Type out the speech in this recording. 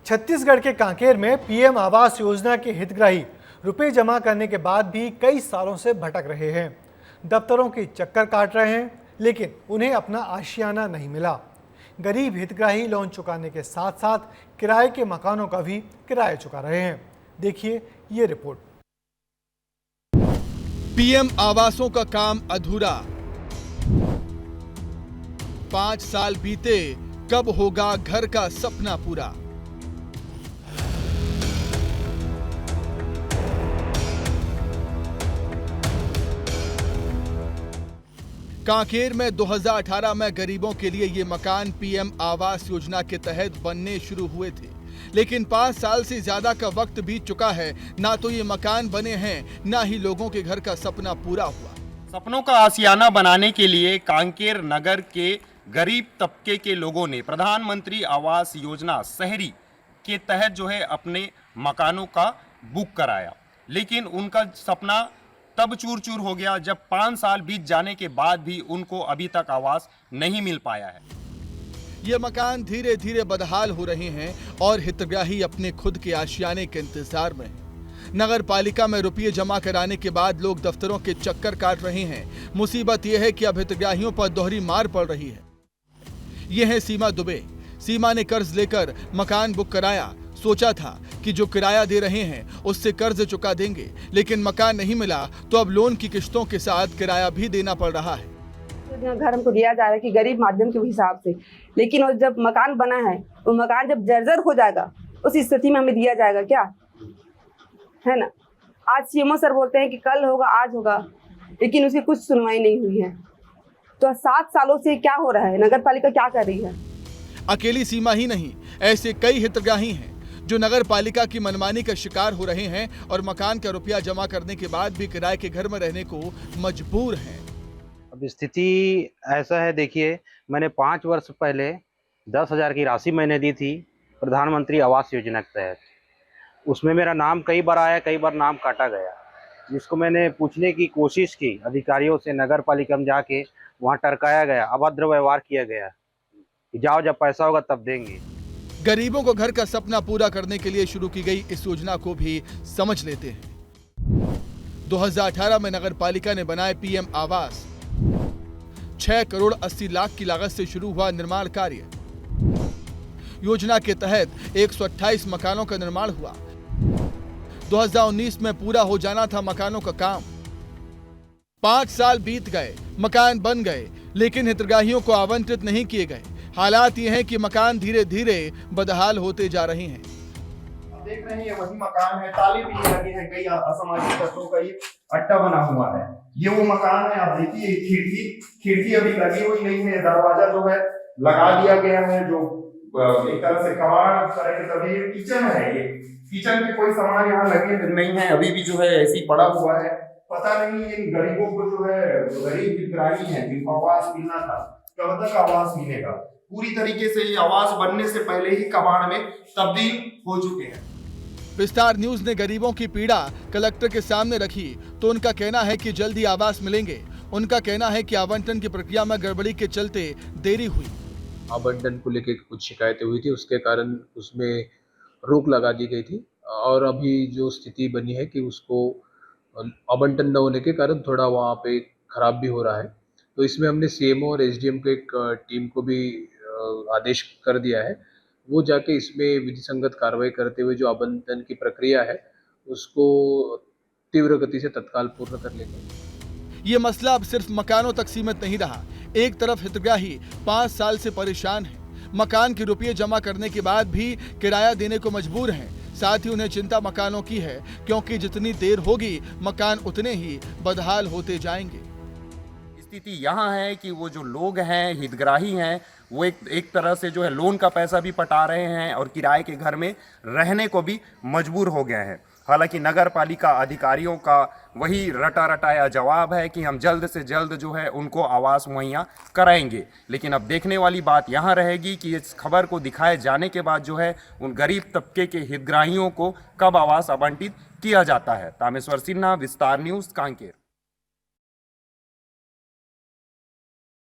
छत्तीसगढ़ के कांकेर में पीएम आवास योजना के हितग्राही रुपए जमा करने के बाद भी कई सालों से भटक रहे हैं। दफ्तरों के चक्कर काट रहे हैं, लेकिन उन्हें अपना आशियाना नहीं मिला। गरीब हितग्राही लोन चुकाने के साथ साथ किराए के मकानों का भी किराया चुका रहे हैं। देखिए ये रिपोर्ट। पीएम आवासों का काम अधूरा, 5 साल बीते, कब होगा घर का सपना पूरा। कांकेर में 2018 में गरीबों के लिए ये मकान पीएम आवास योजना के तहत बनने शुरू हुए थे, लेकिन 5 साल से ज्यादा का वक्त बीत चुका है। ना तो ये मकान बने हैं, ना ही लोगों के घर का सपना पूरा हुआ। सपनों का आशियाना बनाने के लिए कांकेर नगर के गरीब तबके के लोगों ने प्रधानमंत्री आवास योजना शहरी के तहत जो है अपने मकानों का बुक कराया, लेकिन उनका सपना तब चूर चूर हो गया जब 5 साल बीत जाने के बाद भी उनको अभी तक आवास नहीं मिल पाया है। ये मकान धीरे धीरे बदहाल हो रहे हैं और हितग्राही अपने खुद के आशियाने के इंतजार में हैं। नगर पालिका में रुपये जमा कराने के बाद लोग दफ्तरों के चक्कर काट रहे हैं। मुसीबत यह है कि अब हितग्राहियों पर दोहरी मार पड़ रही है। ये है सीमा दुबे। सीमा ने कर्ज लेकर मकान बुक कराया। सोचा था कि जो किराया दे रहे हैं उससे कर्ज चुका देंगे, लेकिन मकान नहीं मिला तो अब लोन की किश्तों के साथ किराया भी देना पड़ रहा है। घर हमको दिया जा रहा है कि गरीब माध्यम के हिसाब से, लेकिन वो जब मकान बना है वो मकान जब जर्जर हो जाएगा उस स्थिति में हमें दिया जाएगा क्या, है ना। आज सीएमओ सर बोलते हैं कि कल होगा, आज होगा, लेकिन उसकी कुछ सुनवाई नहीं हुई है। तो 7 सालों से क्या हो रहा है, नगर पालिका क्या कर रही है। अकेली सीमा ही नहीं, ऐसे कई हितग्राही हैं जो नगर पालिका की मनमानी का शिकार हो रहे हैं और मकान का रुपया जमा करने के बाद भी किराए के घर में रहने को मजबूर हैं। अब स्थिति ऐसा है, देखिए, मैंने 5 वर्ष पहले 10,000 की राशि मैंने दी थी प्रधानमंत्री आवास योजना के तहत। उसमें मेरा नाम कई बार आया, कई बार नाम काटा गया, जिसको मैंने पूछने की कोशिश की अधिकारियों से। नगर पालिका में जाके वहाँ टरकाया गया, अभद्र व्यवहार किया गया कि जाओ, जब पैसा होगा तब देंगे। गरीबों को घर का सपना पूरा करने के लिए शुरू की गई इस योजना को भी समझ लेते हैं। 2018 में नगर पालिका ने बनाए पीएम आवास। 6 करोड़ 80 लाख की लागत से शुरू हुआ निर्माण कार्य। योजना के तहत 128 मकानों का निर्माण हुआ। 2019 में पूरा हो जाना था मकानों का काम। 5 साल बीत गए, मकान बन गए, लेकिन हितग्राहियों को आवंटित नहीं किए गए। हालात ये हैं कि मकान धीरे धीरे बदहाल होते जा रहे हैं। देख रहे हैं वही मकान है, ताले भी लगे हैं, कई असामाजिक तत्वों का ये अड्डा बना हुआ है। ये वो मकान है, आप देखिए खिड़की अभी लगी हुई नहीं है, दरवाजा जो है लगा दिया गया है, जो एक तरह से कबाड़ तरह के। तभी किचन है, ये किचन के कोई सामान यहाँ लगे नहीं है, अभी भी जो है ऐसी पड़ा हुआ है। पता नहीं इन गरीबों को जो है, गरीब हितग्राही है जिनको आवास मिलना था, कब तक आवास मिलेगा। पूरी तरीके से ये आवास बनने से पहले ही कबाड़ में तब्दील हो चुके हैं। विस्तार न्यूज ने गरीबों की पीड़ा कलेक्टर के सामने रखी तो उनका कहना है कि जल्दी आवास मिलेंगे। उनका कहना है कि आवंटन की प्रक्रिया में गड़बड़ी के चलते देरी हुई। आवंटन को लेकर कुछ शिकायतें हुई थी, उसके कारण उसमें रोक लगा दी गई थी और अभी जो स्थिति बनी है कि उसको आवंटन न होने के कारण थोड़ा वहाँ पे खराब भी हो रहा है। तो इसमें हमने सीएमओ और एसडीएम के एक टीम को भी आदेश कर दिया है, वो जाके इसमें विधि संगत कार्रवाई करते हुए जो आवंटन की प्रक्रिया है उसको तीव्र गति से तत्काल पूर्ण कर लेंगे। ये मसला अब सिर्फ मकानों तक सीमित नहीं रहा। एक तरफ हितग्राही 5 साल से परेशान हैं, मकान के रुपये जमा करने के बाद भी किराया देने को मजबूर हैं। साथ ही उन्हें चिंता मकानों की है, क्योंकि जितनी देर होगी मकान उतने ही बदहाल होते जाएंगे। स्थिति यहाँ है कि वो जो लोग हैं, हितग्राही हैं, वो एक तरह से जो है लोन का पैसा भी पटा रहे हैं और किराए के घर में रहने को भी मजबूर हो गए हैं। हालांकि नगर पालिका अधिकारियों का वही रटा रटाया जवाब है कि हम जल्द से जल्द जो है उनको आवास मुहैया कराएंगे। लेकिन अब देखने वाली बात यहाँ रहेगी कि इस खबर को दिखाए जाने के बाद जो है उन गरीब तबके के हितग्राहियों को कब आवास आवंटित किया जाता है। तामेश्वर सिन्हा, विस्तार न्यूज़, कांकेर।